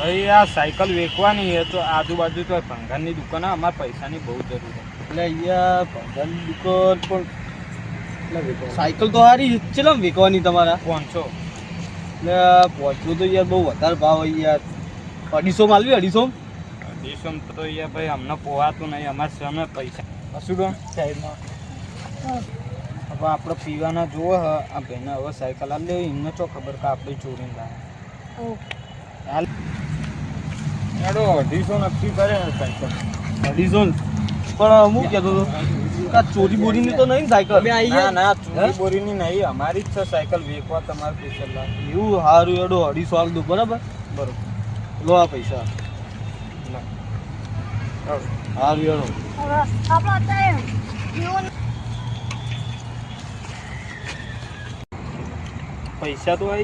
ભાઈ આ સાયકલ વેચવાની છે તો આજુબાજુ તો ભંગારની દુકાન અમારે પૈસાની બહુ જરૂર છે. એટલે અહીંયા ભંગારની દુકાન પણ સાયકલ તો સારી ચેલા વેચવાની તમારા 500. એટલે પહોંચવું તો યાર બહુ વધારે ભાવ હોય યાર. 250 માલવી 250 દેશમ તો યાર ભાઈ અમને પોવાતું નહીં. અમારે સામે પૈસા કશું ડો સાઈડમાં હવે આપણે પીવાના જોવે હ આ ભાઈને હવે સાયકલ આ લે એમને ચો ખબર કે આપણે ચોરીને લાવે હાલ એડો 250 નક્કી કરે સાયકલ 250 પણ હું કહેતો હતો આ ચોરી બોરીની તો નહીં ને સાયકલ ના ના ચોરી બોરીની નહીં અમારી જ છે સાયકલ વેચવા તમારે પૈસા લાગે એવું સારું એડો 250 આલ દો બરાબર બરોબર લો આ પૈસા સારું એડો પૈસા તો આવી